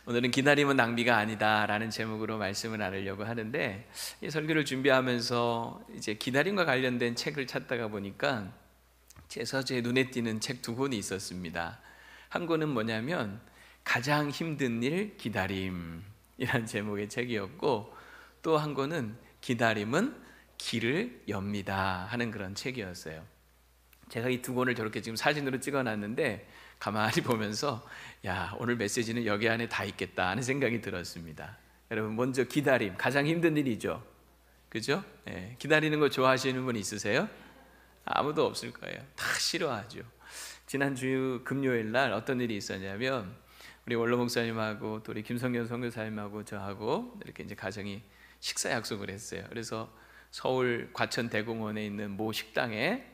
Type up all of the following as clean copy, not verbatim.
오늘은 기다림은 낭비가 아니다라는 제목으로 말씀을 나누려고 하는데, 이 설교를 준비하면서 이제 기다림과 관련된 책을 찾다가 보니까 제 서재에 눈에 띄는 책 두 권이 있었습니다. 한 권은 뭐냐면 가장 힘든 일 기다림이라는 제목의 책이었고, 또 한 권은 기다림은 길을 엽니다 하는 그런 책이었어요. 제가 이 두 권을 저렇게 지금 사진으로 찍어놨는데 가만히 보면서 야, 오늘 메시지는 여기 안에 다 있겠다 하는 생각이 들었습니다. 여러분, 먼저 기다림, 가장 힘든 일이죠. 그죠? 네, 기다리는 거 좋아하시는 분 있으세요? 아무도 없을 거예요. 다 싫어하죠. 지난주 금요일 날 어떤 일이 있었냐면, 우리 원로 목사님하고 또 우리 김성현 선교사님하고 저하고 이렇게 이제 가정이 식사 약속을 했어요. 그래서 서울 과천대공원에 있는 모 식당에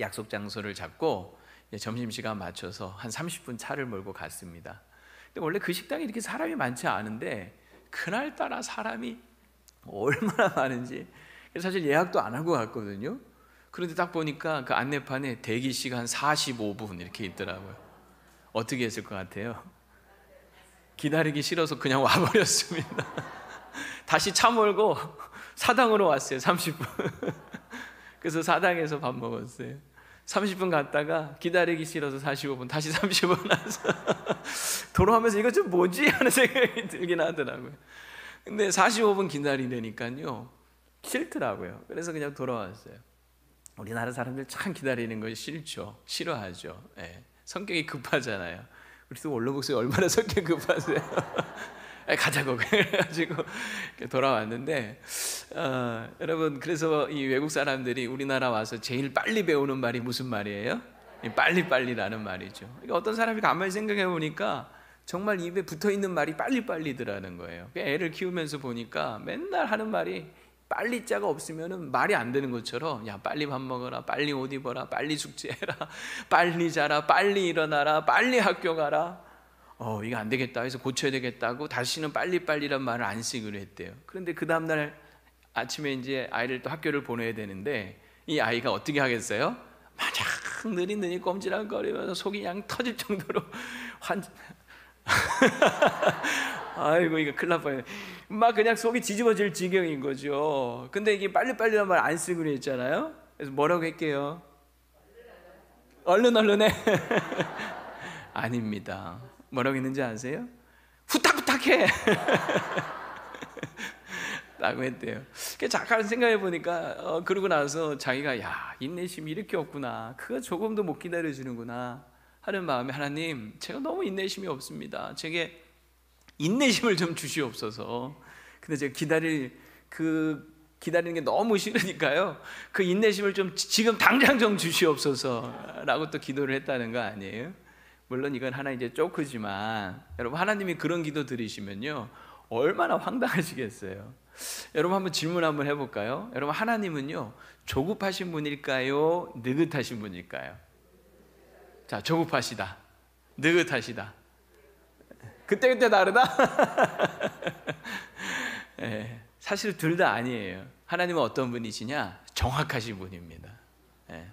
약속 장소를 잡고 점심시간 맞춰서 한 30분 차를 몰고 갔습니다. 근데 원래 그 식당이 이렇게 사람이 많지 않은데 그날따라 사람이 얼마나 많은지, 사실 예약도 안 하고 갔거든요. 그런데 딱 보니까 그 안내판에 대기시간 45분 이렇게 있더라고요. 어떻게 했을 것 같아요? 기다리기 싫어서 그냥 와버렸습니다. 다시 차 몰고 사당으로 왔어요. 30분. 그래서 사당에서 밥 먹었어요. 30분 갔다가 기다리기 싫어서 45분, 다시 30분 와서 돌아오면서 이거 좀 뭐지? 하는 생각이 들긴 하더라고요. 근데 45분 기다리려니까요 싫더라고요. 그래서 그냥 돌아왔어요. 우리나라 사람들 참 기다리는 거 싫죠. 싫어하죠. 네. 성격이 급하잖아요. 우리 또 원로 목사님 얼마나 성격 급하세요? 가자고 그래가지고 돌아왔는데, 여러분, 그래서 이 외국 사람들이 우리나라 와서 제일 빨리 배우는 말이 무슨 말이에요? 빨리빨리라는 말이죠. 그러니까 어떤 사람이 가만히 생각해 보니까 정말 입에 붙어있는 말이 빨리빨리더라는 거예요. 애를 키우면서 보니까 맨날 하는 말이 빨리자가 없으면 말이 안 되는 것처럼, 야, 빨리 밥 먹어라, 빨리 옷 입어라, 빨리 숙제해라, 빨리 자라, 빨리 일어나라, 빨리 학교 가라. 이거 안 되겠다 해서 고쳐야 되겠다고 다시는 빨리빨리란 말을 안 쓰기로 했대요. 그런데 그 다음날 아침에 이제 아이를 또 학교를 보내야 되는데 이 아이가 어떻게 하겠어요? 마냥 느릿느릿 꼼지락거리면서 속이 양 터질 정도로 아이고, 이거 큰일 날 뻔했네. 막 그냥 속이 뒤집어질 지경인 거죠. 근데 이게 빨리빨리란 말 안 쓰기로 했잖아요. 그래서 뭐라고 할게요? 얼른 해. 아닙니다. 뭐라고 했는지 아세요? 후딱후딱해 라고 했대요. 잠깐 생각해 보니까 그러고 나서 자기가, 야, 인내심이 이렇게 없구나, 그거 조금도 못 기다려주는구나 하는 마음에, 하나님, 제가 너무 인내심이 없습니다. 제게 인내심을 좀 주시옵소서. 근데 제가 기다리는 게 너무 싫으니까요, 그 인내심을 좀 지금 당장 좀 주시옵소서 라고 또 기도를 했다는 거 아니에요? 물론 이건 하나 이제 조크지만, 여러분, 하나님이 그런 기도 들으시면요 얼마나 황당하시겠어요. 여러분, 한번 질문 한번 해볼까요? 여러분, 하나님은요 조급하신 분일까요? 느긋하신 분일까요? 자, 조급하시다, 느긋하시다, 그때 다르다? 네, 사실 둘 다 아니에요. 하나님은 어떤 분이시냐? 정확하신 분입니다. 네.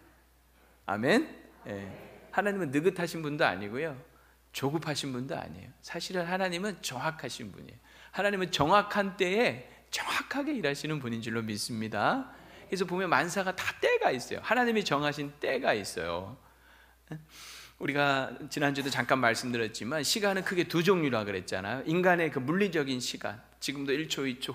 아멘? 네. 하나님은 느긋하신 분도 아니고요, 조급하신 분도 아니에요. 사실은 하나님은 정확하신 분이에요. 하나님은 정확한 때에 정확하게 일하시는 분인 줄로 믿습니다. 그래서 보면 만사가 다 때가 있어요. 하나님이 정하신 때가 있어요. 우리가 지난주에도 잠깐 말씀드렸지만 시간은 크게 두 종류라 그랬잖아요. 인간의 그 물리적인 시간, 지금도 1초 2초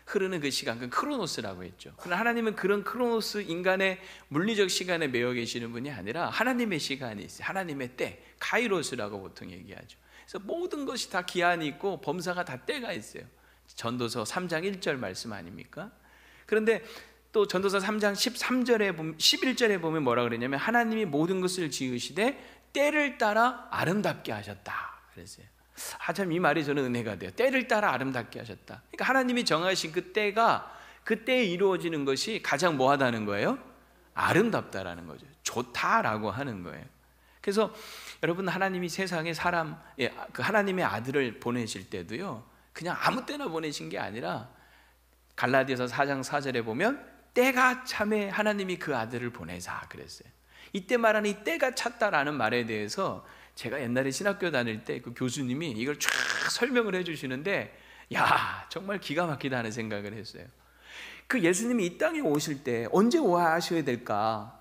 흐르는 그 시간, 그 크로노스라고 했죠. 그러나 하나님은 그런 크로노스, 인간의 물리적 시간에 매여 계시는 분이 아니라 하나님의 시간이 있어요. 하나님의 때, 카이로스라고 보통 얘기하죠. 그래서 모든 것이 다 기한이 있고 범사가 다 때가 있어요. 전도서 3장 1절 말씀 아닙니까? 그런데 또 전도서 3장 11절에 보면 뭐라 그랬냐면, 하나님이 모든 것을 지으시되 때를 따라 아름답게 하셨다 그랬어요. 참, 이 말이 저는 은혜가 돼요. 때를 따라 아름답게 하셨다. 그러니까 하나님이 정하신 그 때가, 그때에 이루어지는 것이 가장 뭐하다는 거예요? 아름답다라는 거죠. 좋다라고 하는 거예요. 그래서 여러분, 하나님이 세상에 그 하나님의 아들을 보내실 때도요 그냥 아무 때나 보내신 게 아니라, 갈라디아서 4장 4절에 보면 때가 참에 하나님이 그 아들을 보내사 그랬어요. 이때 말하는 이 때가 찼다라는 말에 대해서 제가 옛날에 신학교 다닐 때 그 교수님이 이걸 쫙 설명을 해주시는데, 야, 정말 기가 막히다 하는 생각을 했어요. 그 예수님이 이 땅에 오실 때 언제 오셔야 될까?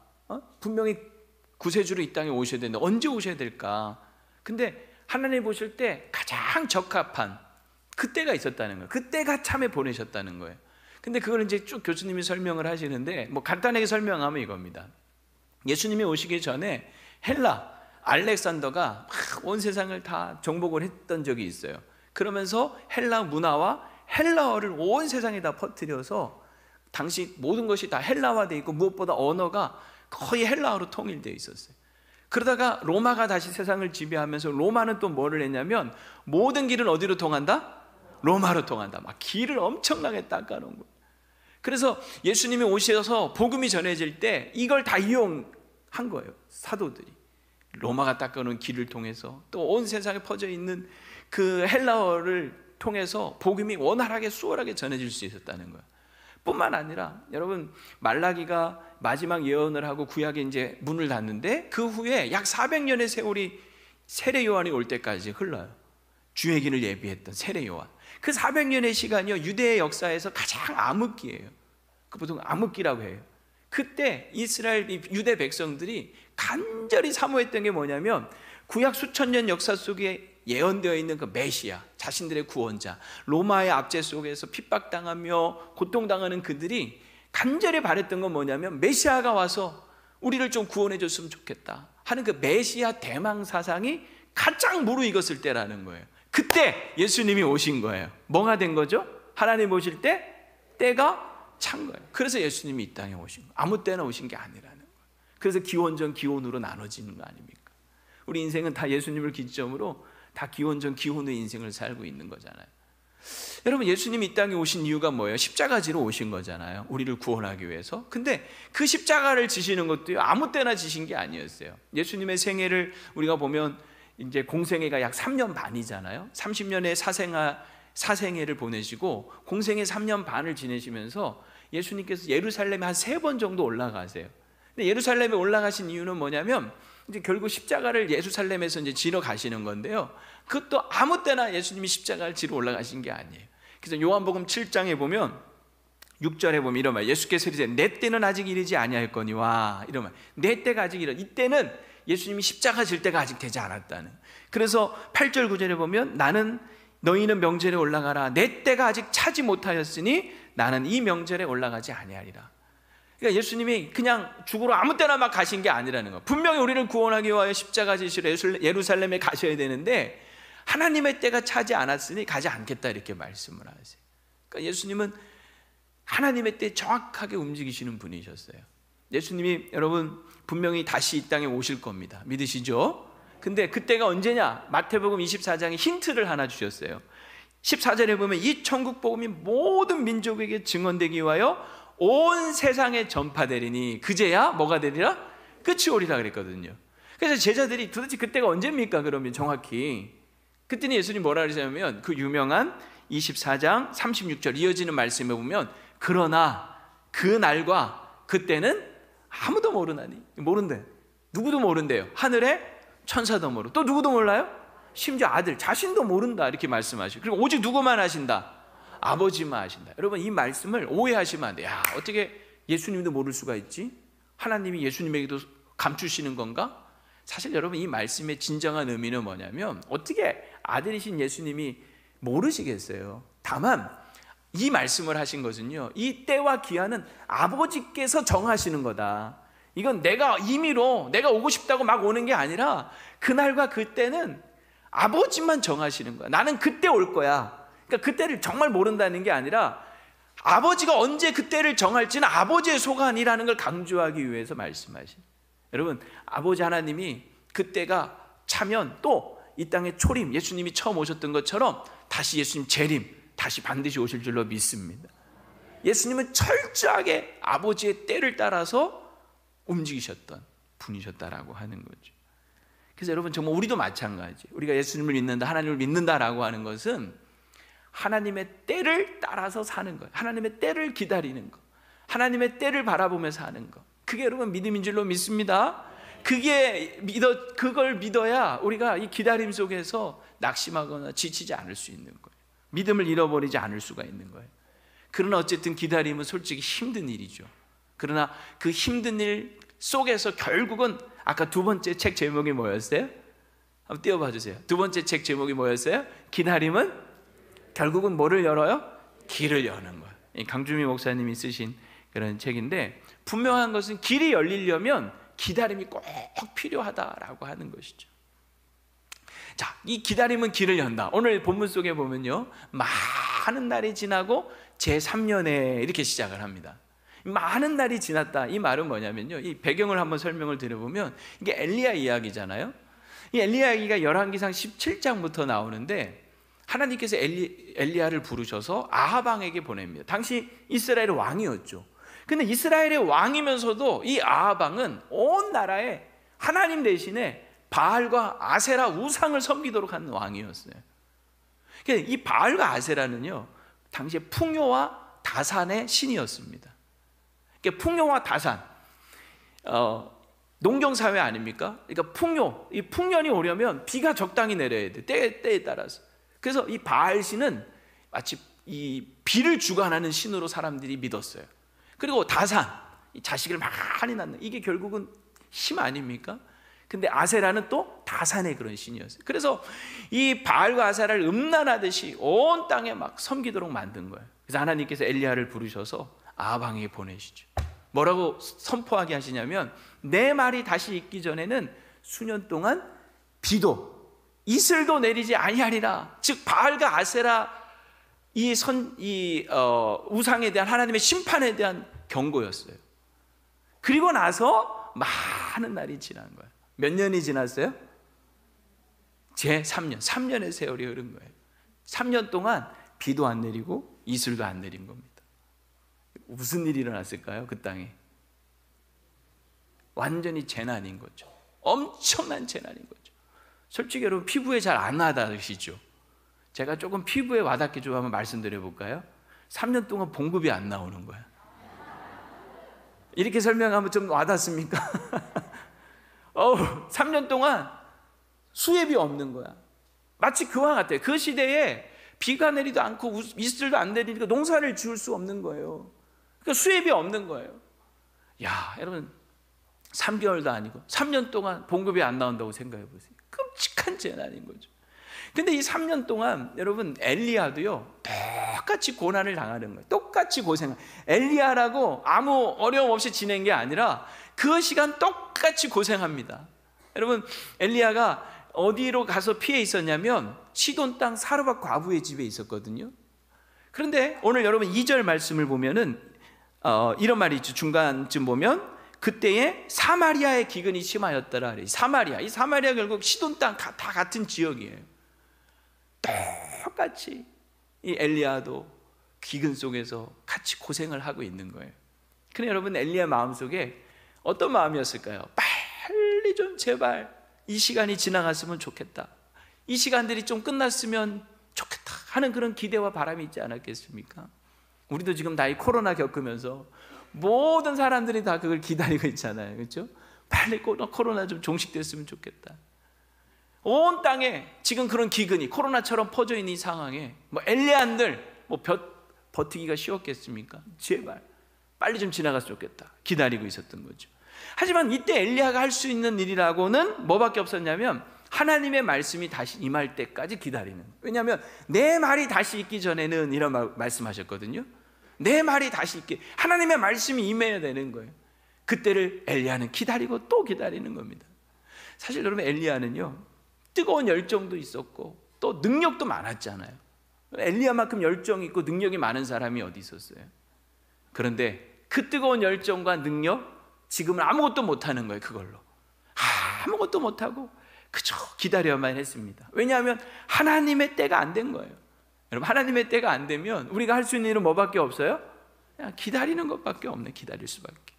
분명히 구세주로 이 땅에 오셔야 되는데 언제 오셔야 될까? 근데 하나님 보실 때 가장 적합한 그때가 있었다는 거예요. 그때가 참에 보내셨다는 거예요. 근데 그걸 이제 쭉 교수님이 설명을 하시는데, 뭐 간단하게 설명하면 이겁니다. 예수님이 오시기 전에 헬라 알렉산더가 막 온 세상을 다 정복을 했던 적이 있어요. 그러면서 헬라 문화와 헬라어를 온 세상에 다 퍼뜨려서 당시 모든 것이 다 헬라화되어 있고 무엇보다 언어가 거의 헬라어로 통일되어 있었어요. 그러다가 로마가 다시 세상을 지배하면서 로마는 또 뭐를 했냐면 모든 길은 어디로 통한다? 로마로 통한다. 막 길을 엄청나게 닦아놓은 거예요. 그래서 예수님이 오셔서 복음이 전해질 때 이걸 다 이용한 거예요. 사도들이 로마가 닦아놓은 길을 통해서 또 온 세상에 퍼져 있는 그 헬라어를 통해서 복음이 원활하게 수월하게 전해질 수 있었다는 거예요. 뿐만 아니라 여러분, 말라기가 마지막 예언을 하고 구약에 이제 문을 닫는데 그 후에 약 400년의 세월이 세례 요한이 올 때까지 흘러요. 주의 길을 예비했던 세례 요한. 그 400년의 시간이요, 유대의 역사에서 가장 암흑기예요. 그 보통 암흑기라고 해요. 그때 이스라엘 유대 백성들이 간절히 사모했던 게 뭐냐면 구약 수천 년 역사 속에 예언되어 있는 그 메시아, 자신들의 구원자, 로마의 압제 속에서 핍박당하며 고통당하는 그들이 간절히 바랬던 건 뭐냐면 메시아가 와서 우리를 좀 구원해 줬으면 좋겠다 하는 그 메시아 대망 사상이 가장 무르익었을 때라는 거예요. 그때 예수님이 오신 거예요. 뭐가 된 거죠? 하나님 오실 때 때가 찬 거예요. 그래서 예수님이 이 땅에 오신 거예요. 아무 때나 오신 게 아니라는 거예요. 그래서 기원전 기원으로 나눠지는 거 아닙니까? 우리 인생은 다 예수님을 기점으로 다 기원전 기원의 인생을 살고 있는 거잖아요. 여러분, 예수님이 이 땅에 오신 이유가 뭐예요? 십자가 지러 오신 거잖아요. 우리를 구원하기 위해서. 근데 그 십자가를 지시는 것도 아무 때나 지신 게 아니었어요. 예수님의 생애를 우리가 보면 이제 공생애가 약 3년 반이잖아요. 30년의 사생애를 보내시고 공생애 3년 반을 지내시면서 예수님께서 예루살렘에 한 3번 정도 올라가세요. 근데 예루살렘에 올라가신 이유는 뭐냐면 이제 결국 십자가를 예루살렘에서 이제 지러 가시는 건데요. 그것도 아무 때나 예수님이 십자가를 지러 올라가신 게 아니에요. 그래서 요한복음 7장에 보면 6절에 보면 이런 말, 예수께서 이르시되 내 때는 아직 이르지 아니하였거니와, 이런 말, 내 때가 아직 이때는 예수님이 십자가 질 때가 아직 되지 않았다는. 그래서 8절 9절에 보면 나는 너희는 명절에 올라가라, 내 때가 아직 차지 못하였으니 나는 이 명절에 올라가지 아니하리라. 그러니까 예수님이 그냥 죽으러 아무 때나 막 가신 게 아니라는 거. 분명히 우리를 구원하기 위하여 십자가 지시러 예루살렘에 가셔야 되는데 하나님의 때가 차지 않았으니 가지 않겠다, 이렇게 말씀을 하세요. 그러니까 예수님은 하나님의 때 정확하게 움직이시는 분이셨어요. 예수님이 여러분 분명히 다시 이 땅에 오실 겁니다. 믿으시죠? 근데 그때가 언제냐? 마태복음 24장에 힌트를 하나 주셨어요. 14절에 보면 이 천국 복음이 모든 민족에게 증언되기 위하여 온 세상에 전파되리니 그제야 뭐가 되리라? 끝이 오리라 그랬거든요. 그래서 제자들이 도대체 그때가 언제입니까? 그러면 정확히 그때는 예수님 뭐라 그러셨냐면 그 유명한 24장 36절 이어지는 말씀에 보면 그러나 그 날과 그때는 아무도 모르나니, 모른대. 누구도 모른대요. 하늘에 천사도 모르고 또 누구도 몰라요? 심지어 아들 자신도 모른다, 이렇게 말씀하시고, 그리고 오직 누구만 아신다? 아버지만 아신다. 여러분, 이 말씀을 오해하시면 안 돼요. 야, 어떻게 예수님도 모를 수가 있지? 하나님이 예수님에게도 감추시는 건가? 사실 여러분, 이 말씀의 진정한 의미는 뭐냐면 어떻게 아들이신 예수님이 모르시겠어요? 다만 이 말씀을 하신 것은요, 이 때와 기한은 아버지께서 정하시는 거다. 이건 내가 임의로 내가 오고 싶다고 막 오는 게 아니라 그날과 그때는 아버지만 정하시는 거야. 나는 그때 올 거야. 그러니까 그때를 정말 모른다는 게 아니라 아버지가 언제 그때를 정할지는 아버지의 소관이라는 걸 강조하기 위해서 말씀하신. 여러분, 아버지 하나님이 그때가 차면 또 이 땅에 초림, 예수님이 처음 오셨던 것처럼 다시 예수님 재림, 다시 반드시 오실 줄로 믿습니다. 예수님은 철저하게 아버지의 때를 따라서 움직이셨던 분이셨다라고 하는 거죠. 그래서 여러분, 정말 우리도 마찬가지. 우리가 예수님을 믿는다, 하나님을 믿는다라고 하는 것은 하나님의 때를 따라서 사는 거예요. 하나님의 때를 기다리는 거, 하나님의 때를 바라보며 사는 거. 그게 여러분 믿음인 줄로 믿습니다. 그걸 믿어야 우리가 이 기다림 속에서 낙심하거나 지치지 않을 수 있는 거예요. 믿음을 잃어버리지 않을 수가 있는 거예요. 그러나 어쨌든 기다림은 솔직히 힘든 일이죠. 그러나 그 힘든 일 속에서 결국은 아까 두 번째 책 제목이 뭐였어요? 한번 띄워봐 주세요. 두 번째 책 제목이 뭐였어요? 기다림은 결국은 뭐를 열어요? 길을 여는 거예요. 강주미 목사님이 쓰신 그런 책인데, 분명한 것은 길이 열리려면 기다림이 꼭 필요하다라고 하는 것이죠. 자, 이 기다림은 길을 연다. 오늘 본문 속에 보면요, 많은 날이 지나고 제3년에 이렇게 시작을 합니다. 많은 날이 지났다, 이 말은 뭐냐면요, 이 배경을 한번 설명을 드려보면, 이게 엘리야 이야기잖아요. 이 엘리야 이야기가 열왕기상 17장부터 나오는데, 하나님께서 엘리야를 부르셔서 아합 왕에게 보냅니다. 당시 이스라엘의 왕이었죠. 근데 이스라엘의 왕이면서도 이 아합 왕은 온 나라에 하나님 대신에 바알과 아세라 우상을 섬기도록 하는 왕이었어요. 이 바알과 아세라는요, 당시에 풍요와 다산의 신이었습니다. 풍요와 다산, 농경사회 아닙니까? 그러니까 이 풍년이 오려면 비가 적당히 내려야 돼, 때에 따라서. 그래서 이 바알 신은 마치 이 비를 주관하는 신으로 사람들이 믿었어요. 그리고 다산, 이 자식을 많이 낳는, 이게 결국은 힘 아닙니까? 근데 아세라는 또 다산의 그런 신이었어요. 그래서 이 바알과 아세라를 음란하듯이 온 땅에 막 섬기도록 만든 거예요. 그래서 하나님께서 엘리야를 부르셔서 아합 왕에게 보내시죠. 뭐라고 선포하게 하시냐면, 내 말이 다시 있기 전에는 수년 동안 비도 이슬도 내리지 아니하리라. 즉 바알과 아세라 우상에 대한 하나님의 심판에 대한 경고였어요. 그리고 나서 많은 날이 지난 거예요. 몇 년이 지났어요? 제3년, 3년의 세월이 흐른 거예요. 3년 동안 비도 안 내리고 이슬도 안 내린 겁니다. 무슨 일이 일어났을까요? 그 땅에 완전히 재난인 거죠. 엄청난 재난인 거죠. 솔직히 여러분, 피부에 잘 안 와닿으시죠? 제가 조금 피부에 와닿게 좀 한번 말씀드려 볼까요? 3년 동안 봉급이 안 나오는 거야. 이렇게 설명하면 좀 와닿습니까? 3년 동안 수입이 없는 거야. 마치 그와 같아요. 그 시대에 비가 내리도 않고 이슬도 안 내리니까 농사를 지을 수 없는 거예요. 그러니까 수입이 없는 거예요. 야, 여러분, 3개월도 아니고 3년 동안 봉급이 안 나온다고 생각해 보세요. 끔찍한 재난인 거죠. 근데 이 3년 동안 여러분, 엘리야도요 똑같이 고난을 당하는 거예요. 똑같이 고생. 엘리야라고 아무 어려움 없이 지낸 게 아니라 그 시간 똑같이 고생합니다. 여러분, 엘리야가 어디로 가서 피해 있었냐면 시돈 땅 사르밧 과부의 집에 있었거든요. 그런데 오늘 여러분 2절 말씀을 보면은 이런 말이 있죠. 중간쯤 보면 그때에 사마리아의 기근이 심하였더라. 이 사마리아 결국 시돈 땅 다 같은 지역이에요. 똑같이 이 엘리야도 기근 속에서 같이 고생을 하고 있는 거예요. 근데 여러분, 엘리야 마음속에 어떤 마음이었을까요? 빨리 좀 제발 이 시간이 지나갔으면 좋겠다, 이 시간들이 좀 끝났으면 좋겠다 하는 그런 기대와 바람이 있지 않았겠습니까? 우리도 지금 다 이 코로나 겪으면서 모든 사람들이 다 그걸 기다리고 있잖아요. 그렇죠? 빨리 코로나 좀 종식됐으면 좋겠다. 온 땅에 지금 그런 기근이 코로나처럼 퍼져 있는 이 상황에 엘리야인들 버티기가 쉬웠겠습니까? 제발 빨리 좀 지나갔으면 좋겠다 기다리고 있었던 거죠. 하지만 이때 엘리야가 할 수 있는 일이라고는 뭐밖에 없었냐면 하나님의 말씀이 다시 임할 때까지 기다리는. 왜냐하면 내 말이 다시 있기 전에는 이런 말씀하셨거든요. 내 말이 다시 있게, 하나님의 말씀이 임해야 되는 거예요. 그때를 엘리야는 기다리고 또 기다리는 겁니다. 사실 여러분, 엘리야는요 뜨거운 열정도 있었고 또 능력도 많았잖아요. 엘리야만큼 열정이 있고 능력이 많은 사람이 어디 있었어요? 그런데 그 뜨거운 열정과 능력, 지금은 아무것도 못하는 거예요. 그걸로 아무것도 못하고 그저 기다려야만 했습니다. 왜냐하면 하나님의 때가 안 된 거예요. 여러분, 하나님의 때가 안 되면 우리가 할 수 있는 일은 뭐밖에 없어요? 그냥 기다리는 것밖에 없네. 기다릴 수밖에.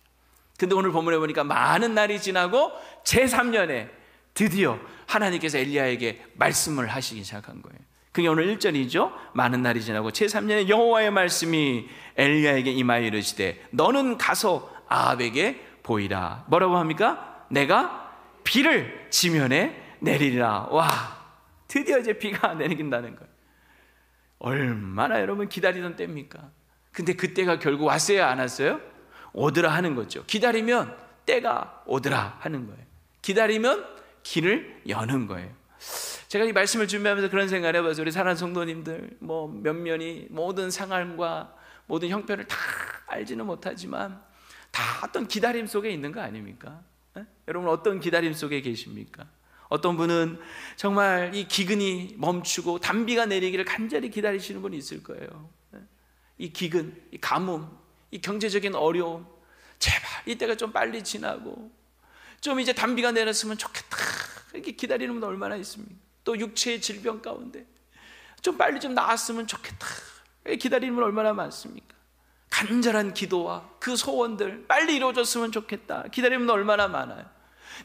근데 오늘 본문에 보니까 많은 날이 지나고 제3년에 드디어 하나님께서 엘리야에게 말씀을 하시기 시작한 거예요. 그게 오늘 1절이죠. 많은 날이 지나고 제3년에 여호와의 말씀이 엘리야에게 임하여 이르시되 너는 가서 아합에게 보이라. 뭐라고 합니까? 내가 비를 지면에 내리리라. 와, 드디어 이제 비가 내린다는 거예요. 얼마나 여러분 기다리던 때입니까? 근데 그때가 결국 왔어요, 안 왔어요? 오더라 하는 거죠. 기다리면 때가 오더라 하는 거예요. 기다리면 길을 여는 거예요. 제가 이 말씀을 준비하면서 그런 생각을 해봐서, 우리 사랑하는 성도님들, 뭐 면면이 모든 상황과 모든 형편을 다 알지는 못하지만 다 어떤 기다림 속에 있는 거 아닙니까? 여러분 어떤 기다림 속에 계십니까? 어떤 분은 정말 이 기근이 멈추고 단비가 내리기를 간절히 기다리시는 분이 있을 거예요. 이 기근, 이 가뭄, 이 경제적인 어려움, 제발 이때가 좀 빨리 지나고 좀 이제 단비가 내렸으면 좋겠다, 이렇게 기다리는 분 얼마나 있습니까? 또 육체의 질병 가운데 좀 빨리 좀 나았으면 좋겠다, 기다리는 분 얼마나 많습니까? 간절한 기도와 그 소원들 빨리 이루어졌으면 좋겠다, 기다리는 분 얼마나 많아요.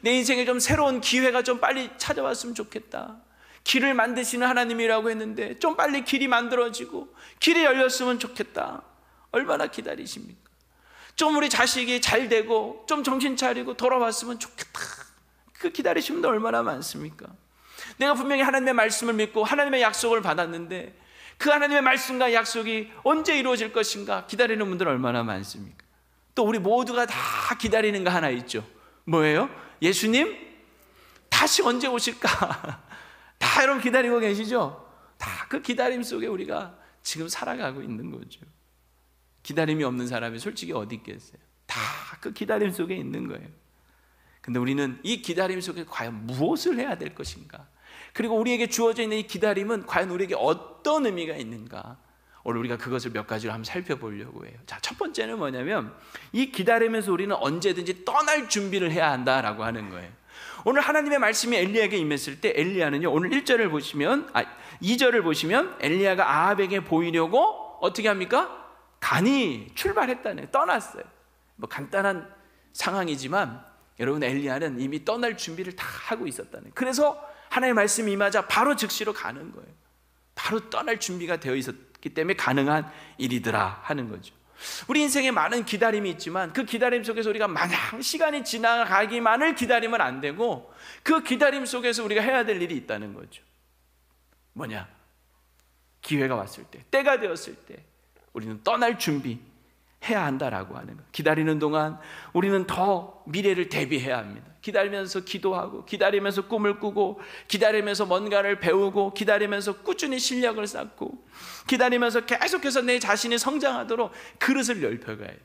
내 인생에 좀 새로운 기회가 좀 빨리 찾아왔으면 좋겠다, 길을 만드시는 하나님이라고 했는데 좀 빨리 길이 만들어지고 길이 열렸으면 좋겠다, 얼마나 기다리십니까? 좀 우리 자식이 잘 되고 좀 정신 차리고 돌아왔으면 좋겠다, 그 기다리시는 분 얼마나 많습니까? 내가 분명히 하나님의 말씀을 믿고 하나님의 약속을 받았는데 그 하나님의 말씀과 약속이 언제 이루어질 것인가 기다리는 분들 얼마나 많습니까? 또 우리 모두가 다 기다리는 거 하나 있죠. 뭐예요? 예수님 다시 언제 오실까? 다 여러분 기다리고 계시죠? 다 그 기다림 속에 우리가 지금 살아가고 있는 거죠. 기다림이 없는 사람이 솔직히 어디 있겠어요? 다 그 기다림 속에 있는 거예요. 근데 우리는 이 기다림 속에 과연 무엇을 해야 될 것인가? 그리고 우리에게 주어져 있는 이 기다림은 과연 우리에게 어떤 의미가 있는가? 오늘 우리가 그것을 몇 가지로 한번 살펴보려고 해요. 자, 첫 번째는 뭐냐면 이 기다림에서 우리는 언제든지 떠날 준비를 해야 한다라고 하는 거예요. 오늘 하나님의 말씀이 엘리야에게 임했을 때 엘리야는요, 오늘 1절을 보시면 2절을 보시면 엘리야가 아합에게 보이려고 어떻게 합니까? 간이 출발했다네요. 떠났어요. 뭐 간단한 상황이지만 여러분, 엘리야는 이미 떠날 준비를 다 하고 있었다네요. 그래서 하나님의 말씀이 임하자 바로 즉시로 가는 거예요. 바로 떠날 준비가 되어 있었기 때문에 가능한 일이더라 하는 거죠. 우리 인생에 많은 기다림이 있지만 그 기다림 속에서 우리가 마냥 시간이 지나가기만을 기다리면 안 되고 그 기다림 속에서 우리가 해야 될 일이 있다는 거죠. 뭐냐? 기회가 왔을 때, 때가 되었을 때 우리는 떠날 준비 해야 한다라고 하는 거예요. 기다리는 동안 우리는 더 미래를 대비해야 합니다. 기다리면서 기도하고, 기다리면서 꿈을 꾸고, 기다리면서 뭔가를 배우고, 기다리면서 꾸준히 실력을 쌓고, 기다리면서 계속해서 내 자신이 성장하도록 그릇을 넓혀가야 돼요.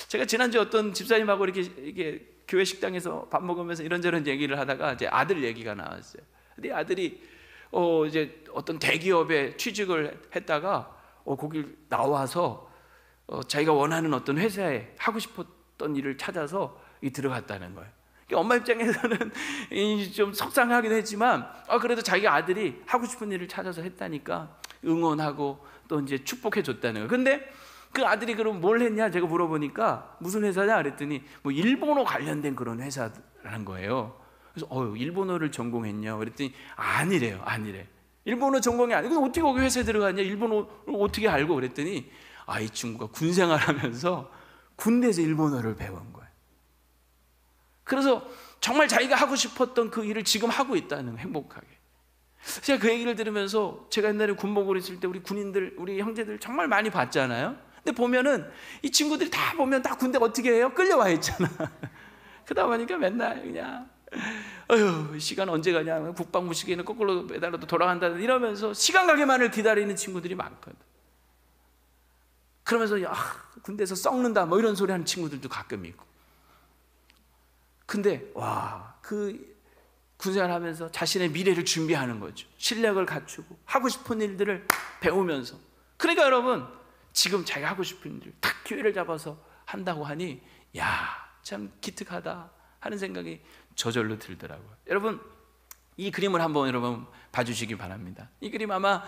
제가 지난주에 어떤 집사님하고 이렇게 교회 식당에서 밥 먹으면서 이런저런 얘기를 하다가 이제 아들 얘기가 나왔어요. 근데 아들이 이제 어떤 대기업에 취직을 했다가 거기 나와서 자기가 원하는 어떤 회사에 하고 싶었던 일을 찾아서 들어갔다는 거예요. 엄마 입장에서는 좀 속상하긴 했지만 그래도 자기 아들이 하고 싶은 일을 찾아서 했다니까 응원하고 또 이제 축복해 줬다는 거예요. 근데 그 아들이 그럼 뭘 했냐 제가 물어보니까 무슨 회사냐 그랬더니 뭐 일본어 관련된 그런 회사라는 거예요. 그래서 일본어를 전공했냐 그랬더니 아니래요. 일본어 전공이 아니고 어떻게 거기 회사에 들어갔냐, 일본어를 어떻게 알고 그랬더니 이 친구가 군 생활하면서 군대에서 일본어를 배운 거예요. 그래서 정말 자기가 하고 싶었던 그 일을 지금 하고 있다는 거예요. 행복하게. 제가 그 얘기를 들으면서 제가 옛날에 군복을 있을 때 우리 군인들, 우리 형제들 정말 많이 봤잖아요. 근데 보면은 이 친구들이 다 보면 다 군대 어떻게 해요? 끌려와 있잖아. 그러다 보니까 맨날 그냥 시간 언제 가냐, 국방부 시계는 거꾸로 매달아도 돌아간다 이러면서 시간 가기만을 기다리는 친구들이 많거든. 그러면서 군대에서 썩는다 뭐 이런 소리 하는 친구들도 가끔 있고. 근데 그 군생활 하면서 자신의 미래를 준비하는 거죠. 실력을 갖추고 하고 싶은 일들을 배우면서. 그러니까 여러분, 지금 자기가 하고 싶은 일을 딱 기회를 잡아서 한다고 하니 참 기특하다 하는 생각이 저절로 들더라고요. 여러분, 이 그림을 한번 여러분 봐주시기 바랍니다. 이 그림 아마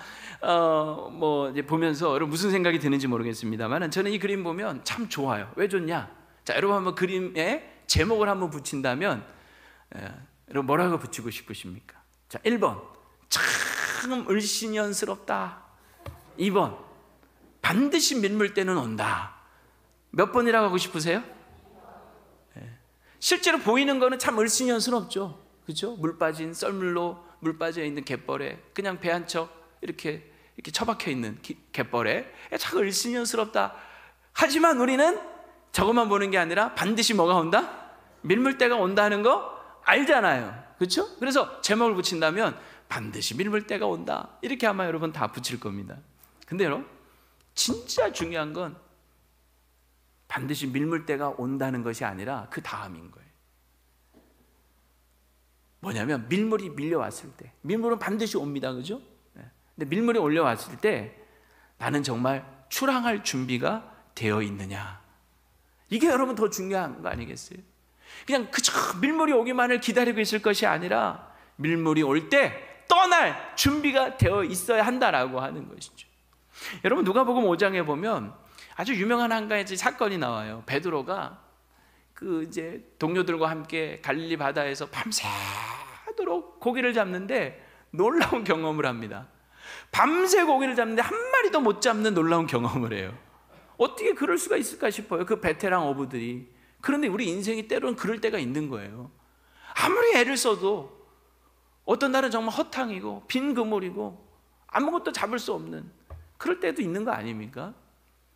뭐 이제 보면서 여러분 무슨 생각이 드는지 모르겠습니다만 저는 이 그림 보면 참 좋아요. 왜 좋냐? 자, 여러분 한번 그림에 제목을 한번 붙인다면 여러분 뭐라고 붙이고 싶으십니까? 자, 1번 참 을씨년스럽다. 2번 반드시 밀물 때는 온다. 몇 번이라고 하고 싶으세요? 실제로 보이는 거는 참 을씨년스럽죠. 그렇죠? 물 빠진 썰물로 물 빠져 있는 갯벌에 그냥 배 한 척 이렇게 처박혀 있는 갯벌에 참 을씨년스럽다. 하지만 우리는 저것만 보는 게 아니라 반드시 뭐가 온다? 밀물때가 온다는 거 알잖아요. 그렇죠? 그래서 제목을 붙인다면 반드시 밀물때가 온다, 이렇게 아마 여러분 다 붙일 겁니다. 근데 여러분, 진짜 중요한 건 반드시 밀물때가 온다는 것이 아니라 그 다음인 거예요. 뭐냐면 밀물이 밀려왔을 때, 밀물은 반드시 옵니다. 그죠? 근데 밀물이 올려왔을 때 나는 정말 출항할 준비가 되어 있느냐, 이게 여러분 더 중요한 거 아니겠어요? 그냥 그저 밀물이 오기만을 기다리고 있을 것이 아니라 밀물이 올 때 떠날 준비가 되어 있어야 한다라고 하는 것이죠. 여러분, 누가복음 5장에 보면 아주 유명한 한 가지 사건이 나와요. 베드로가 이제 동료들과 함께 갈릴리 바다에서 밤새도록 고기를 잡는데 놀라운 경험을 합니다. 밤새 고기를 잡는데 한 마리도 못 잡는 놀라운 경험을 해요. 어떻게 그럴 수가 있을까 싶어요, 그 베테랑 어부들이. 그런데 우리 인생이 때로는 그럴 때가 있는 거예요. 아무리 애를 써도 어떤 날은 정말 허탕이고 빈 그물이고 아무것도 잡을 수 없는 그럴 때도 있는 거 아닙니까?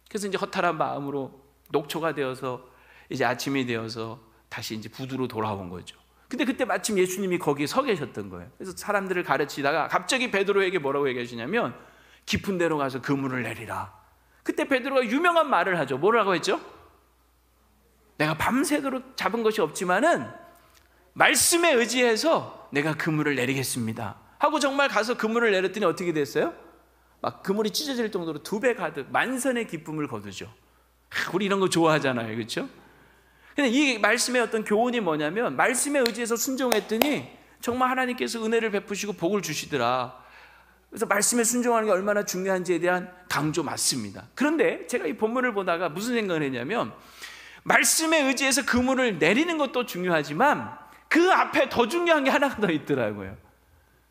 그래서 이제 허탈한 마음으로 녹초가 되어서 이제 아침이 되어서 다시 이제 부두로 돌아온 거죠. 근데 그때 마침 예수님이 거기에 서 계셨던 거예요. 그래서 사람들을 가르치다가 갑자기 베드로에게 뭐라고 얘기하시냐면 깊은 데로 가서 그물을 내리라. 그때 베드로가 유명한 말을 하죠. 뭐라고 했죠? 내가 밤새도록 잡은 것이 없지만은 말씀에 의지해서 내가 그물을 내리겠습니다 하고 정말 가서 그물을 내렸더니 어떻게 됐어요? 막 그물이 찢어질 정도로 2배 가득 만선의 기쁨을 거두죠. 우리 이런 거 좋아하잖아요, 그렇죠? 근데 이 말씀의 어떤 교훈이 뭐냐면 말씀에 의지해서 순종했더니 정말 하나님께서 은혜를 베푸시고 복을 주시더라. 그래서 말씀에 순종하는 게 얼마나 중요한지에 대한 강조 맞습니다. 그런데 제가 이 본문을 보다가 무슨 생각을 했냐면 말씀에 의지해서 그물을 내리는 것도 중요하지만 그 앞에 더 중요한 게 하나가 더 있더라고요.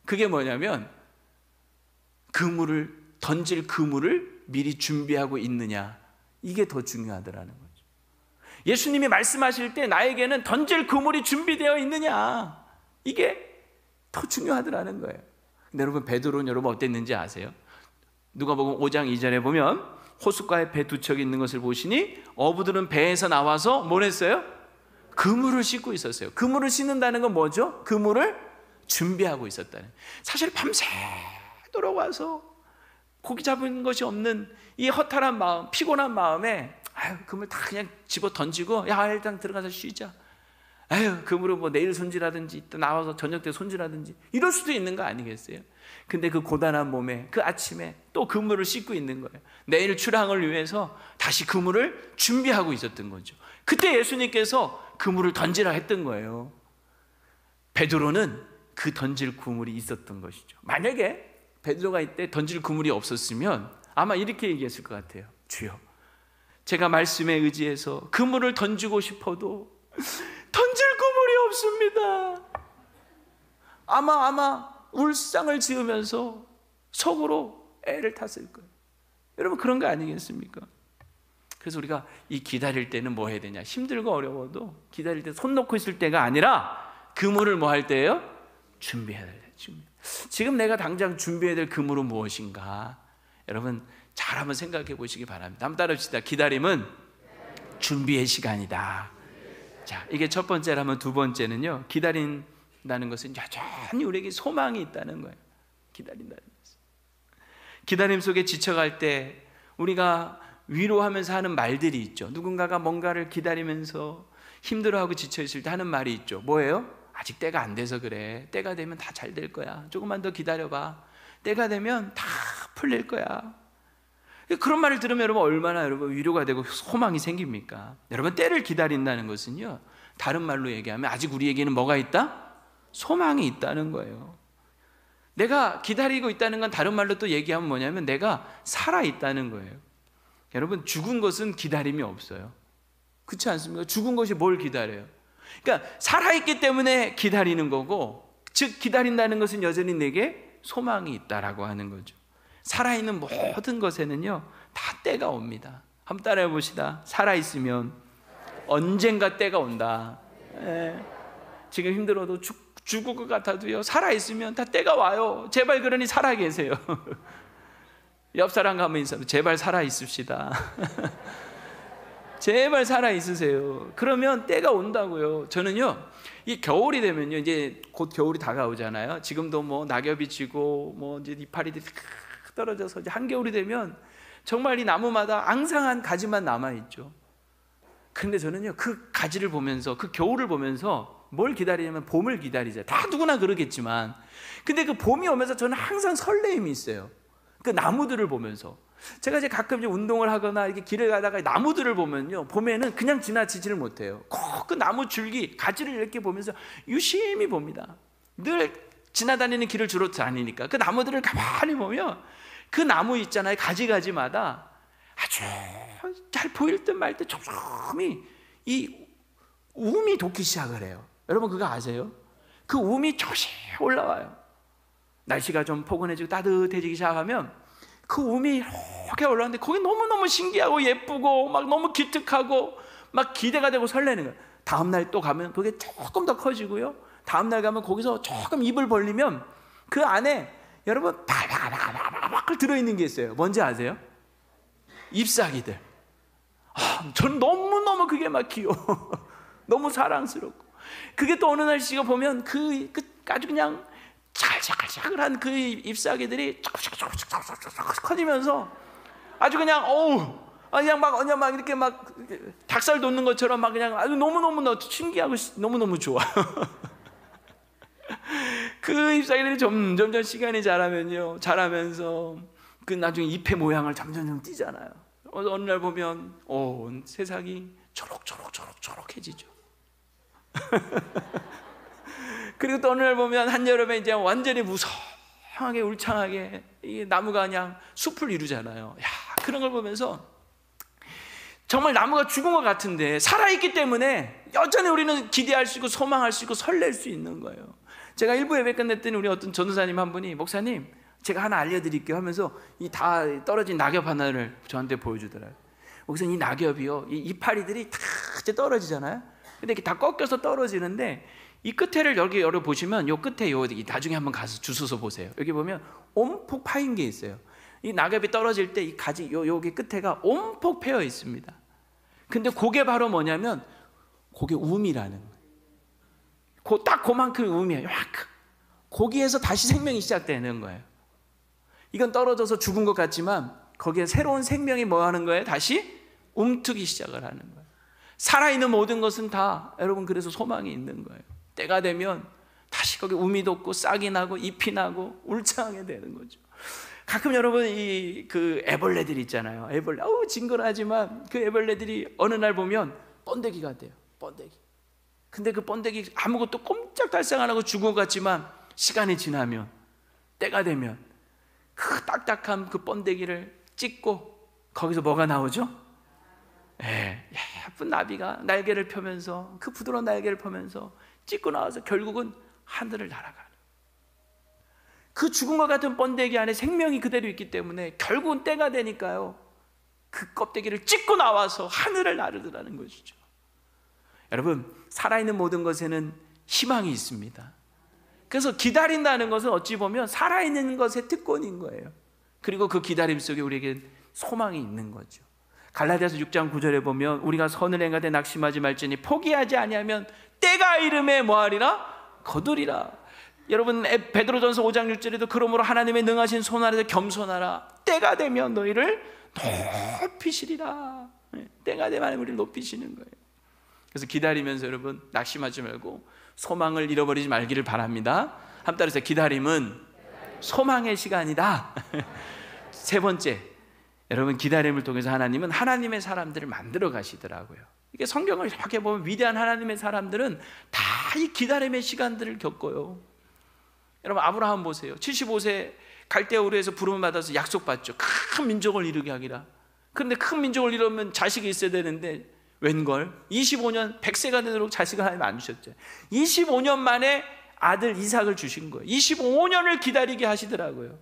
그게 뭐냐면 던질 그물을 미리 준비하고 있느냐, 이게 더 중요하더라는 거죠. 예수님이 말씀하실 때 나에게는 던질 그물이 준비되어 있느냐, 이게 더 중요하더라는 거예요. 근데 여러분, 베드로는 여러분 어땠는지 아세요? 누가복음 5장 2절에 보면 호숫가에 배 2척이 있는 것을 보시니 어부들은 배에서 나와서 뭘 했어요? 그물을 싣고 있었어요. 그물을 싣는다는 건 뭐죠? 그물을 준비하고 있었다는. 사실 밤새도록 와서 고기 잡은 것이 없는 이 허탈한 마음, 피곤한 마음에 그물 다 그냥 집어 던지고 일단 들어가서 쉬자. 그물은 뭐 내일 손질하든지 또 나와서 저녁 때 손질하든지 이럴 수도 있는 거 아니겠어요? 근데 그 고단한 몸에 그 아침에 또 그물을 씻고 있는 거예요. 내일 출항을 위해서 다시 그물을 준비하고 있었던 거죠. 그때 예수님께서 그물을 던지라 했던 거예요. 베드로는 그 던질 그물이 있었던 것이죠. 만약에 베드로가 이때 던질 그물이 없었으면 아마 이렇게 얘기했을 것 같아요. 주여, 제가 말씀에 의지해서 그물을 던지고 싶어도 던질 그물이 없습니다. 아마 울상을 지으면서 속으로 애를 탔을 거예요. 여러분, 그런 거 아니겠습니까? 그래서 우리가 이 기다릴 때는 뭐 해야 되냐? 힘들고 어려워도 기다릴 때 손 놓고 있을 때가 아니라 그물을 뭐 할 때예요? 준비해야 돼요. 지금 내가 당장 준비해야 될 그물은 무엇인가? 여러분, 잘 한번 생각해 보시기 바랍니다. 한번 따라합시다. 기다림은 준비의 시간이다. 자, 이게 첫 번째라면 두 번째는요, 기다린다는 것은 여전히 우리에게 소망이 있다는 거예요. 기다린다는 것은. 기다림 속에 지쳐갈 때 우리가 위로하면서 하는 말들이 있죠. 누군가가 뭔가를 기다리면서 힘들어하고 지쳐있을 때 하는 말이 있죠. 뭐예요? 아직 때가 안 돼서 그래. 때가 되면 다 잘 될 거야. 조금만 더 기다려봐. 때가 되면 다 풀릴 거야. 그런 말을 들으면 여러분 얼마나 위로가 되고 소망이 생깁니까? 여러분, 때를 기다린다는 것은요, 다른 말로 얘기하면 아직 우리에게는 뭐가 있다? 소망이 있다는 거예요. 내가 기다리고 있다는 건 다른 말로 또 얘기하면 뭐냐면 내가 살아있다는 거예요. 여러분, 죽은 것은 기다림이 없어요. 그렇지 않습니까? 죽은 것이 뭘 기다려요? 그러니까 살아있기 때문에 기다리는 거고, 즉 기다린다는 것은 여전히 내게 소망이 있다라고 하는 거죠. 살아있는 모든 것에는요 다 때가 옵니다. 한번 따라해 봅시다. 살아있으면 언젠가 때가 온다. 지금 힘들어도 죽을 것 같아도요, 살아있으면 다 때가 와요. 제발 그러니 살아 계세요. 옆 사람 가면 인사로 제발 살아있읍시다. 제발 살아있으세요. 그러면 때가 온다고요. 저는요, 이 겨울이 되면요, 이제 곧 겨울이 다가오잖아요. 지금도 뭐 낙엽이 지고 뭐 이제 이파리들이 떨어져서 이제 한겨울이 되면 정말 이 나무마다 앙상한 가지만 남아있죠. 그런데 저는요, 그 가지를 보면서, 그 겨울을 보면서 뭘 기다리냐면 봄을 기다리죠. 다 누구나 그러겠지만, 근데 그 봄이 오면서 저는 항상 설레임이 있어요. 그 나무들을 보면서. 제가 이제 가끔 이제 운동을 하거나 이렇게 길을 가다가 나무들을 보면요, 봄에는 그냥 지나치지를 못해요. 꼭 그 나무 줄기, 가지를 이렇게 보면서 유심히 봅니다. 늘 지나다니는 길을 주로 다니니까 그 나무들을 가만히 보면 그 나무 있잖아요, 가지가지마다 아주 잘 보일 듯 말 듯 조금이 이 움이 돋기 시작을 해요. 여러분 그거 아세요? 그 움이 조금씩 올라와요. 날씨가 좀 포근해지고 따뜻해지기 시작하면 그 움이 이렇게 올라오는데 거기 너무너무 신기하고 예쁘고 막 너무 기특하고 막 기대가 되고 설레는 거예요. 다음날 또 가면 그게 조금 더 커지고요, 다음날 가면 거기서 조금 입을 벌리면 그 안에 여러분 바글바글 들어있는 게 있어요. 뭔지 아세요? 잎사귀들. 전 너무너무 그게 막 귀여워. 너무 사랑스럽고, 그게 또 어느 날씨가 보면 그 아주 그냥 자글자글한 그 잎사귀들이 조금씩 커지면서 아주 그냥 그냥 막 이렇게 막 닭살 돋는 것처럼 막 그냥 아주 너무너무 신기하고 너무너무 좋아. 그 잎사귀들이 점점 시간이 자라면서 그 나중에 잎의 모양을 점점 띠잖아요. 어느 날 보면 온 세상이 초록해지죠. 그리고 또 어느 날 보면 한여름에 이제 완전히 무성하게 울창하게 이 나무가 그냥 숲을 이루잖아요. 그런 걸 보면서 정말 나무가 죽은 것 같은데 살아있기 때문에 여전히 우리는 기대할 수 있고 소망할 수 있고 설렐 수 있는 거예요. 제가 일부 예배 끝냈더니 우리 어떤 전도사님 한 분이, 목사님 제가 하나 알려드릴게요 하면서 이 다 떨어진 낙엽 하나를 저한테 보여주더라고요. 목사님, 이 낙엽이요, 이 이파리들이 다 이제 떨어지잖아요. 근데 이렇게 다 꺾여서 떨어지는데 이 끝에를 여기 열어 보시면 요 끝에 나중에 한번 가서 주워서 보세요. 여기 보면 온폭 파인 게 있어요. 이 낙엽이 떨어질 때 이 가지 여기 끝에가 온폭 패여 있습니다. 근데 그게 바로 뭐냐면 그게 움이라는 거예요. 딱 그만큼 움이에요. 거기에서 다시 생명이 시작되는 거예요. 이건 떨어져서 죽은 것 같지만 거기에 새로운 생명이 뭐 하는 거예요? 다시 움트기 시작을 하는 거예요. 살아있는 모든 것은 다 여러분 그래서 소망이 있는 거예요. 때가 되면 다시 거기 움이 돋고 싹이 나고 잎이 나고 울창하게 되는 거죠. 가끔 여러분 그 애벌레들 있잖아요. 애벌레, 징그러하지만 그 애벌레들이 어느 날 보면 번데기가 돼요. 번데기. 근데 그 번데기 아무것도 꼼짝달싹 안 하고 죽은 것 같지만 시간이 지나면, 때가 되면 그 딱딱한 그 번데기를 찢고 거기서 뭐가 나오죠? 예쁜 나비가 날개를 펴면서, 그 부드러운 날개를 펴면서 찢고 나와서 결국은 하늘을 날아가는, 그 죽은 것 같은 번데기 안에 생명이 그대로 있기 때문에 결국은 때가 되니까요, 그 껍데기를 찢고 나와서 하늘을 나르더라는 것이죠. 여러분, 살아있는 모든 것에는 희망이 있습니다. 그래서 기다린다는 것은 어찌 보면 살아있는 것의 특권인 거예요. 그리고 그 기다림 속에 우리에게 소망이 있는 거죠. 갈라디아서 6장 9절에 보면 우리가 선을 행하되 낙심하지 말지니 포기하지 아니하면 때가 이름에 뭐하리라? 거두리라. 여러분 베드로전서 5장 6절에도 그러므로 하나님의 능하신 손 아래서 겸손하라. 때가 되면 너희를 높이시리라. 때가 되면 우리를 높이시는 거예요. 그래서 기다리면서 여러분 낙심하지 말고 소망을 잃어버리지 말기를 바랍니다. 한번 따라서 기다림은 소망의 시간이다. 세 번째, 여러분 기다림을 통해서 하나님은 하나님의 사람들을 만들어 가시더라고요. 이게 성경을 이렇게 보면 위대한 하나님의 사람들은 다 이 기다림의 시간들을 겪어요. 여러분 아브라함 보세요. 75세 갈대아 우르에서 부름을 받아서 약속받죠. 큰 민족을 이루게 하기라. 그런데 큰 민족을 이루면 자식이 있어야 되는데 웬걸 25년 100세가 되도록 자식을 하나님 안 주셨죠. 25년 만에 아들 이삭을 주신 거예요. 25년을 기다리게 하시더라고요.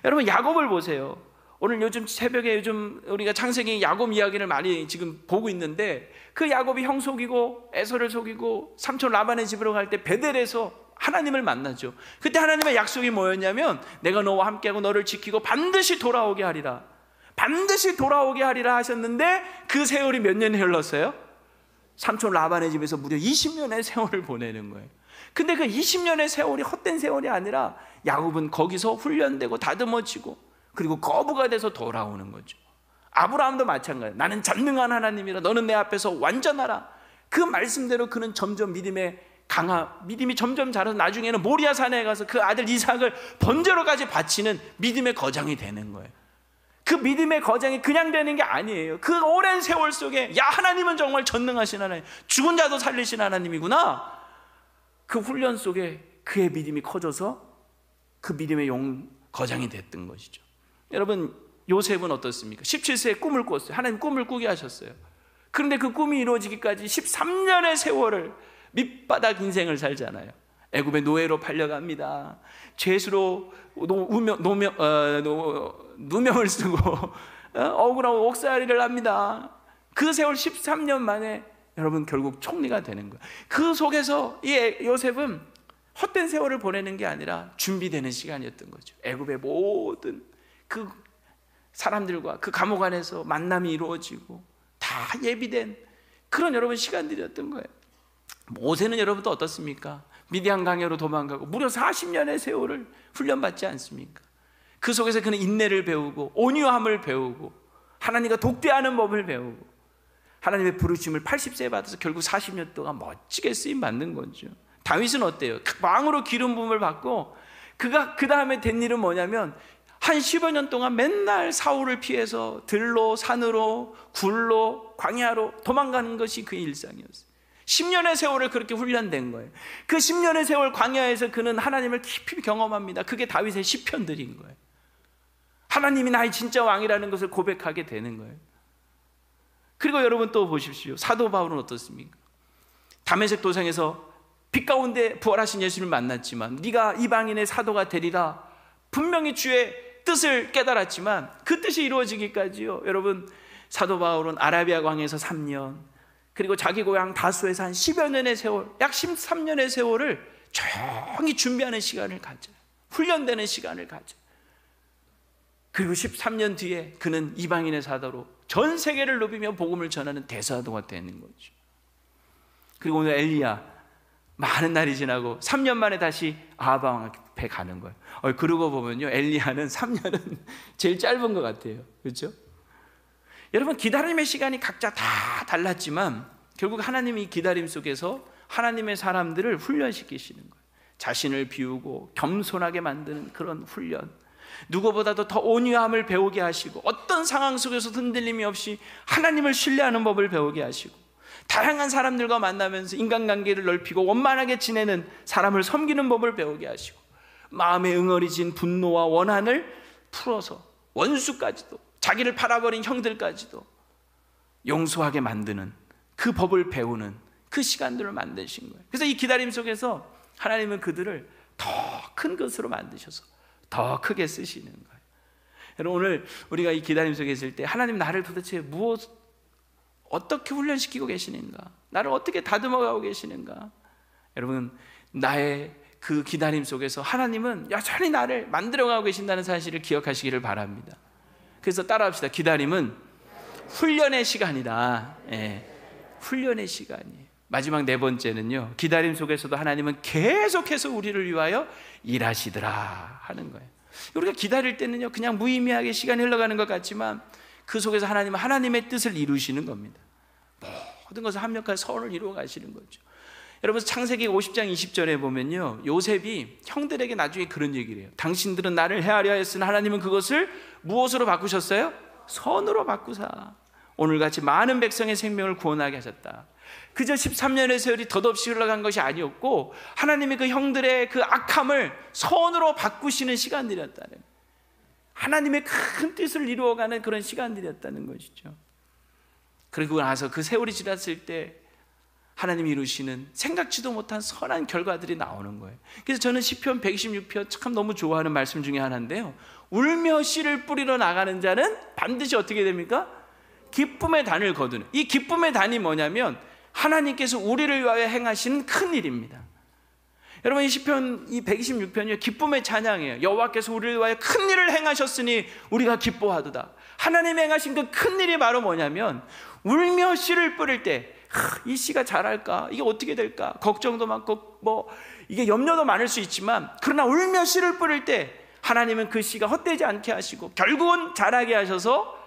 여러분 야곱을 보세요. 오늘 요즘 새벽에 요즘 우리가 창세기 야곱 이야기를 많이 지금 보고 있는데, 그 야곱이 형 속이고 에서를 속이고 삼촌 라반의 집으로 갈 때 베델에서 하나님을 만나죠. 그때 하나님의 약속이 뭐였냐면, 내가 너와 함께하고 너를 지키고 반드시 돌아오게 하리라, 반드시 돌아오게 하리라 하셨는데, 그 세월이 몇 년이 흘렀어요? 삼촌 라반의 집에서 무려 20년의 세월을 보내는 거예요. 근데 그 20년의 세월이 헛된 세월이 아니라 야곱은 거기서 훈련되고 다듬어지고 그리고 거부가 돼서 돌아오는 거죠. 아브라함도 마찬가지예요. 나는 전능한 하나님이라 너는 내 앞에서 완전하라. 그 말씀대로 그는 점점 믿음이 점점 자라서 나중에는 모리아 산에 가서 그 아들 이삭을 번제로까지 바치는 믿음의 거장이 되는 거예요. 그 믿음의 거장이 그냥 되는 게 아니에요. 그 오랜 세월 속에, 야, 하나님은 정말 전능하신 하나님, 죽은 자도 살리신 하나님이구나. 그 훈련 속에 그의 믿음이 커져서 그 믿음의 거장이 됐던 것이죠. 여러분, 요셉은 어떻습니까? 17세에 꿈을 꿨어요. 하나님 꿈을 꾸게 하셨어요. 그런데 그 꿈이 이루어지기까지 13년의 세월을 밑바닥 인생을 살잖아요. 애굽의 노예로 팔려갑니다. 죄수로 누명을 쓰고 억울하고 옥살이를 합니다. 그 세월 13년 만에 여러분 결국 총리가 되는 거예요. 그 속에서 이 요셉은 헛된 세월을 보내는 게 아니라 준비되는 시간이었던 거죠. 애굽의 모든 그 사람들과 그 감옥 안에서 만남이 이루어지고 다 예비된 그런 여러분 시간들이었던 거예요. 모세는 여러분도 어떻습니까? 미디안 강야로 도망가고 무려 40년의 세월을 훈련받지 않습니까? 그 속에서 그는 인내를 배우고 온유함을 배우고 하나님과 독대하는 법을 배우고 하나님의 부르심을 80세에 받아서 결국 40년 동안 멋지게 쓰임 받는 거죠. 다윗은 어때요? 왕으로 기름 부음을 받고 그가 그 다음에 된 일은 뭐냐면 한 15년 년 동안 맨날 사울을 피해서 들로 산으로 굴로 광야로 도망가는 것이 그의 일상이었어요. 10년의 세월을 그렇게 훈련된 거예요. 그 10년의 세월 광야에서 그는 하나님을 깊이 경험합니다. 그게 다윗의 시편들인 거예요. 하나님이 나의 진짜 왕이라는 것을 고백하게 되는 거예요. 그리고 여러분 또 보십시오. 사도 바울은 어떻습니까? 다메섹 도상에서 빛 가운데 부활하신 예수님을 만났지만 네가 이방인의 사도가 되리라 분명히 주의 뜻을 깨달았지만 그 뜻이 이루어지기까지요, 여러분, 사도 바울은 아라비아 광야에서 3년 그리고 자기 고향 다수에서 한 10여 년의 세월, 약 13년의 세월을 조용히 준비하는 시간을 가져요. 훈련되는 시간을 가져요. 그리고 13년 뒤에 그는 이방인의 사도로 전 세계를 누비며 복음을 전하는 대사도가 되는 거죠. 그리고 오늘 엘리야, 많은 날이 지나고 3년 만에 다시 아합 왕 앞에 가는 거예요. 그러고 보면요, 엘리야는 3년은 제일 짧은 것 같아요. 그렇죠? 여러분, 기다림의 시간이 각자 다 달랐지만 결국 하나님이 기다림 속에서 하나님의 사람들을 훈련시키시는 거예요. 자신을 비우고 겸손하게 만드는 그런 훈련, 누구보다도 더 온유함을 배우게 하시고 어떤 상황 속에서 흔들림이 없이 하나님을 신뢰하는 법을 배우게 하시고 다양한 사람들과 만나면서 인간관계를 넓히고 원만하게 지내는 사람을 섬기는 법을 배우게 하시고 마음에 응어리진 분노와 원한을 풀어서 원수까지도 자기를 팔아버린 형들까지도 용서하게 만드는 그 법을 배우는 그 시간들을 만드신 거예요. 그래서 이 기다림 속에서 하나님은 그들을 더 큰 것으로 만드셔서 더 크게 쓰시는 거예요. 여러분, 오늘 우리가 이 기다림 속에 있을 때 하나님 나를 도대체 어떻게 훈련시키고 계시는가? 나를 어떻게 다듬어가고 계시는가? 여러분, 나의 그 기다림 속에서 하나님은 여전히 나를 만들어가고 계신다는 사실을 기억하시기를 바랍니다. 그래서 따라합시다. 기다림은 훈련의 시간이다. 훈련의 시간이에요. 마지막 네 번째는요, 기다림 속에서도 하나님은 계속해서 우리를 위하여 일하시더라 하는 거예요. 우리가 기다릴 때는요, 그냥 무의미하게 시간이 흘러가는 것 같지만 그 속에서 하나님은 하나님의 뜻을 이루시는 겁니다. 모든 것을 합력한 선을 이루어 가시는 거죠. 여러분, 창세기 50장 20절에 보면요, 요셉이 형들에게 나중에 그런 얘기를 해요. 당신들은 나를 해하려 했으나 하나님은 그것을 무엇으로 바꾸셨어요? 선으로 바꾸사 오늘같이 많은 백성의 생명을 구원하게 하셨다. 그저 13년의 세월이 덧없이 흘러간 것이 아니었고 하나님이 그 형들의 그 악함을 선으로 바꾸시는 시간들이었다는, 하나님의 큰 뜻을 이루어가는 그런 시간들이었다는 것이죠. 그리고 나서 그 세월이 지났을 때 하나님이 이루시는 생각지도 못한 선한 결과들이 나오는 거예요. 그래서 저는 시편 126편 참 너무 좋아하는 말씀 중에 하나인데요, 울며 씨를 뿌리러 나가는 자는 반드시 어떻게 됩니까? 기쁨의 단을 거두는. 이 기쁨의 단이 뭐냐면 하나님께서 우리를 위하여 행하시는 큰 일입니다. 여러분, 이 시편 이 126편이요 기쁨의 찬양이에요. 여호와께서 우리를 위하여 큰 일을 행하셨으니 우리가 기뻐하도다. 하나님이 행하신 그 큰 일이 바로 뭐냐면 울며 씨를 뿌릴 때 이 씨가 자랄까? 이게 어떻게 될까? 걱정도 많고 뭐 이게 염려도 많을 수 있지만, 그러나 울며 씨를 뿌릴 때 하나님은 그 씨가 헛되지 않게 하시고 결국은 자라게 하셔서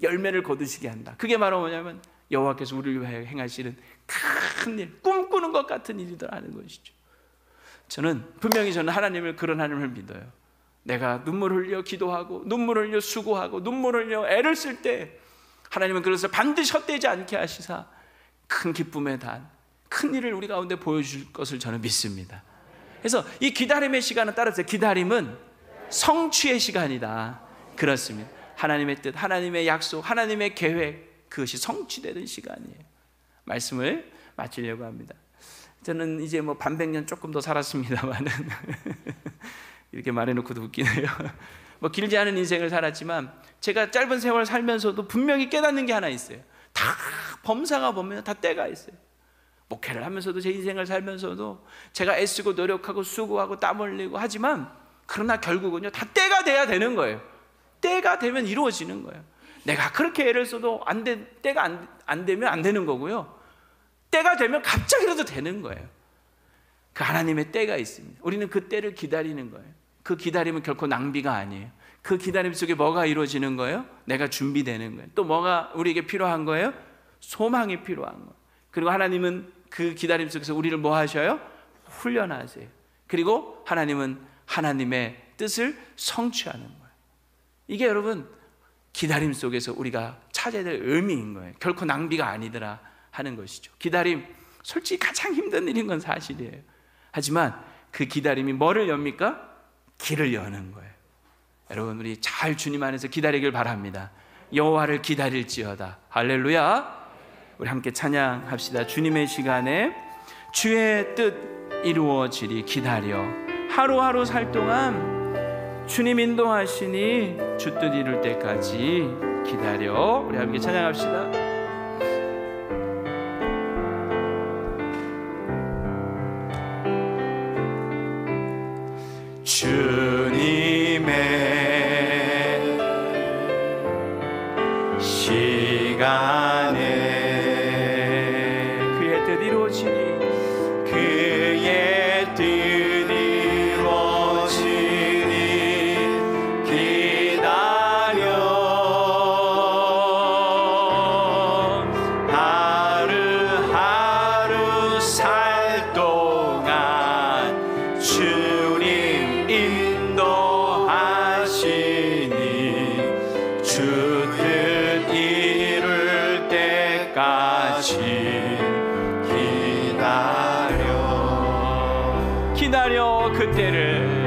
열매를 거두시게 한다. 그게 바로 뭐냐면 여호와께서 우리를 위하여 행하시는 큰 일, 꿈꾸는 것 같은 일이더라는 것이죠. 저는 하나님을, 그런 하나님을 믿어요. 내가 눈물 흘려 기도하고 눈물 흘려 수고하고 눈물 흘려 애를 쓸 때 하나님은 그것을 반드시 헛되지 않게 하시사 큰 기쁨의 단, 큰 일을 우리 가운데 보여줄 것을 저는 믿습니다. 그래서 이 기다림의 시간은 따라서 기다림은 성취의 시간이다. 그렇습니다. 하나님의 뜻, 하나님의 약속, 하나님의 계획, 그것이 성취되는 시간이에요. 말씀을 마치려고 합니다. 저는 이제 뭐 반백년 조금 더 살았습니다만은 이렇게 말해놓고도 웃기네요. 뭐 길지 않은 인생을 살았지만 제가 짧은 세월 살면서도 분명히 깨닫는 게 하나 있어요. 다 범사가 보면 다 때가 있어요. 목회를 하면서도, 제 인생을 살면서도 제가 애쓰고 노력하고 수고하고 땀 흘리고 하지만, 그러나 결국은요 다 때가 돼야 되는 거예요. 때가 되면 이루어지는 거예요. 내가 그렇게 애를 써도 때가 안 되면 안 되는 거고요, 때가 되면 갑자기라도 되는 거예요. 그 하나님의 때가 있습니다. 우리는 그 때를 기다리는 거예요. 그 기다림은 결코 낭비가 아니에요. 그 기다림 속에 뭐가 이루어지는 거예요? 내가 준비되는 거예요. 또 뭐가 우리에게 필요한 거예요? 소망이 필요한 거예요. 그리고 하나님은 그 기다림 속에서 우리를 뭐 하셔요? 훈련하세요. 그리고 하나님은 하나님의 뜻을 성취하는 거예요. 이게 여러분 기다림 속에서 우리가 찾아야 될 의미인 거예요. 결코 낭비가 아니더라 하는 것이죠. 기다림, 솔직히 가장 힘든 일인 건 사실이에요. 하지만 그 기다림이 뭐를 엽니까? 길을 여는 거예요. 여러분, 우리 잘 주님 안에서 기다리길 바랍니다. 여호와를 기다릴지어다. 할렐루야. 우리 함께 찬양합시다. 주님의 시간에 주의 뜻 이루어지리 기다려. 하루하루 살 동안 주님 인도하시니 주 뜻 이룰 때까지 기다려. 우리 함께 찬양합시다. 주님의 시간에 그의 뜻 이루어지니, 그의 뜻 이루어지니 기다려. 하루하루 살 동안 주님 인도하시니 주 뜻 이룰 때까지 기다려 그때를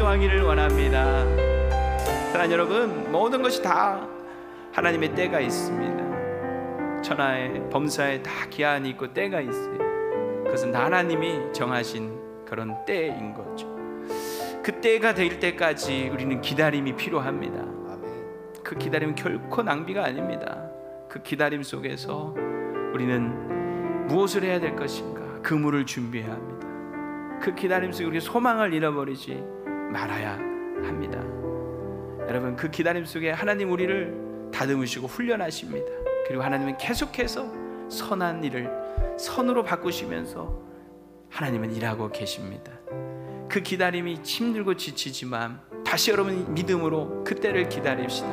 기도하기를 원합니다. 사랑하는 여러분, 모든 것이 다 하나님의 때가 있습니다. 천하에 범사에 다 기한이 있고 때가 있어요. 그것은 하나님이 정하신 그런 때인 거죠. 그 때가 될 때까지 우리는 기다림이 필요합니다. 그 기다림은 결코 낭비가 아닙니다. 그 기다림 속에서 우리는 무엇을 해야 될 것인가? 그물을 준비해야 합니다. 그 기다림 속에 우리 소망을 잃어버리지 말아야 합니다. 여러분, 그 기다림 속에 하나님 우리를 다듬으시고 훈련하십니다. 그리고 하나님은 계속해서 선한 일을 선으로 바꾸시면서 하나님은 일하고 계십니다. 그 기다림이 힘들고 지치지만 다시 여러분 믿음으로 그 때를 기다립시다.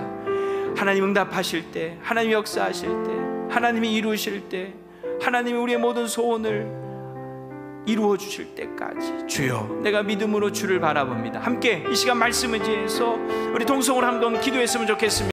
하나님 응답하실 때, 하나님 역사하실 때, 하나님이 이루실 때, 하나님이 우리의 모든 소원을 이루어 주실 때까지 주여, 내가 믿음으로 주를 바라봅니다. 함께 이 시간 말씀을 지해서 우리 동성으로 한번 기도했으면 좋겠습니다.